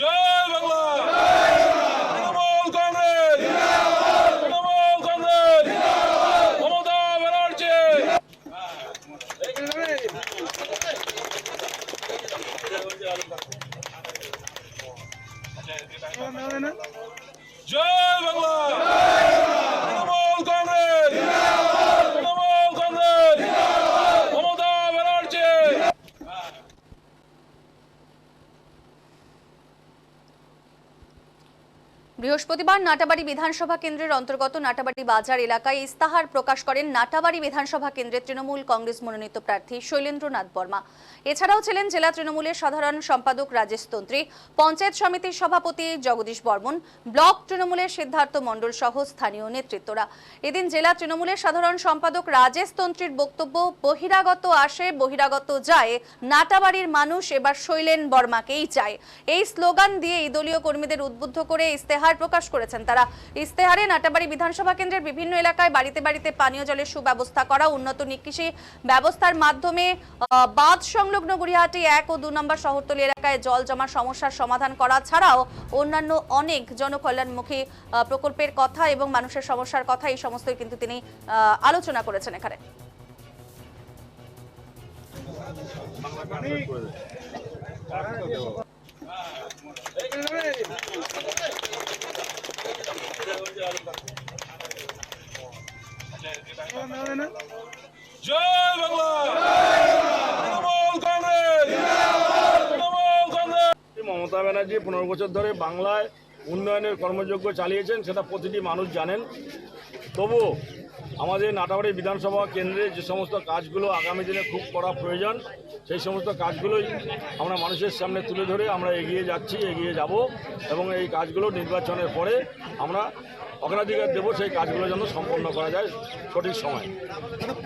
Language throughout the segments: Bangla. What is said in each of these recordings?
জয় বাংলা। তৃণমূল কংগ্রেস, তৃণমূল কংগ্রেস, মমতা ব্যানার্জি। জয় বাংলা। তৃণমূল কংগ্রেস, তৃণমূল কংগ্রেস, মমতা ব্যানার্জি। বৃহস্পতিবার নাটাবাড়ি বিধানসভা কেন্দ্রের অন্তর্গত নাটাবাড়ি বাজার এলাকায় ইস্তাহার প্রকাশ করেন নাটাবাড়ি বিধানসভা কেন্দ্রের তৃণমূল কংগ্রেস মনোনীত প্রার্থী শৈলেন্দ্রনাথ বর্মা। এছাড়াও ছিলেন জেলা তৃণমূলের সাধারণ সম্পাদক রাজেশ তন্ত্রী, পঞ্চায়েত সমিতির সভাপতি জগদীশ বর্মন, ব্লক তৃণমূলের সিদ্ধার্থ মণ্ডল সহ স্থানীয় নেতৃত্বরা। এদিন জেলা তৃণমূলের সাধারণ সম্পাদক রাজেশ তন্ত্রীর বক্তব্য, বহিরাগত আসে বহিরাগত যায়, নাটাবাড়ির মানুষ এবার শৈলেন বর্মাকেই চায়। এই স্লোগান দিয়ে এই দলীয় কর্মীদের উদ্বুদ্ধ করে ইস্তেহার প্রকাশ করেছেন তারা। ইস্তেহারে নাটাবাড়ি বিধানসভা কেন্দ্রের বিভিন্ন এলাকায় বাড়িতে বাড়িতে পানীয় জলের সুব্যবস্থা করা, উন্নত নিকাশি ব্যবস্থার মাধ্যমে বাঁধ সংলগ্ন গড়িয়াহাটি 1 ও 2 নম্বর শহরতলি এলাকায় জল জমার সমস্যার সমাধান করা ছাড়াও অন্যান্য অনেক জনকল্যাণমুখী প্রকল্পের কথা এবং মানুষের সমস্যার কথা, এই সমস্তই কিন্তু তিনি আলোচনা করেছেন এখানে। জয় বাংলা। তৃণমূল কংগ্রেস, তৃণমূল কংগ্রেস। মমতা ব্যানার্জি 15 বছর ধরে বাংলায় উন্নয়নের কর্মযজ্ঞ চালিয়েছেন, সেটা প্রতিটি মানুষ জানেন। তবুও আমাদের নাটাবাড়ি বিধানসভা কেন্দ্রে যে সমস্ত কাজগুলো আগামী দিনে খুব করা প্রয়োজন, সেই সমস্ত কাজগুলোই আমরা মানুষের সামনে তুলে ধরে আমরা এগিয়ে যাচ্ছি, এগিয়ে যাব এবং এই কাজগুলো নির্বাচনের পরে আমরা অগ্রাধিকার দেব, সেই কাজগুলো যেন সম্পন্ন করা যায় সঠিক সময়।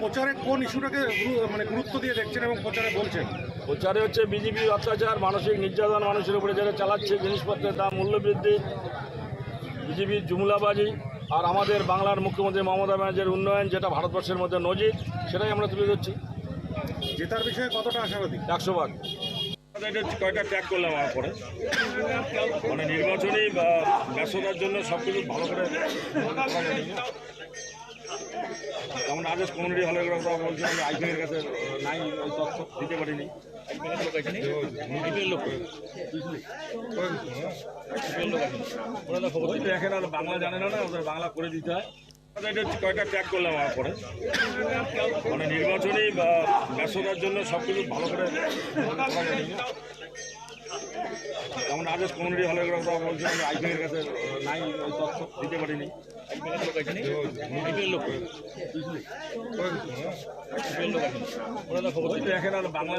প্রচারে কোন ইস্যুটাকে গুরুত্ব দিয়ে দেখছেন এবং প্রচারে বলছেন? প্রচারে হচ্ছে বিজেপির অত্যাচার, মানসিক নির্যাতন মানুষের উপরে যারা চালাচ্ছে, জিনিসপত্রের দাম মূল্যবৃদ্ধি, বিজেপির জুমলাবাজি, আর আমাদের বাংলার মুখ্যমন্ত্রী মমতা ব্যানার্জির উন্নয়ন, যেটা ভারতবর্ষের মধ্যে নজির, সেটাই আমরা তুলে ধরছি। জেতার বিষয়ে কতটা আশাবাদী? 100 ভাগ। কয়টা ত্যাগ করলাম আমার পরে, মানে নির্বাচনী বা ব্যস্ততার জন্য সব কিছু ভালো করে যেমন আদেশ কমিউনিটি হলের কথা বলছিলাম, আইপিএর কাছে নাই, ওই তথ্য দিতে পারিনি। দেখেন আর বাংলা জানে না, ওদের বাংলা করে দিতে হয়। কয়টা ত্যাগ করলাম আমার পরে, মানে নির্বাচনী বা ব্যস্ততার জন্য সব কিছু ভালো করে যেমন আদেশ কমিউনিটি হলের কথা বলছিলাম, আইপিএর কাছে নাই, ওই তথ্য দিতে পারিনি। দেখেন আর বাংলা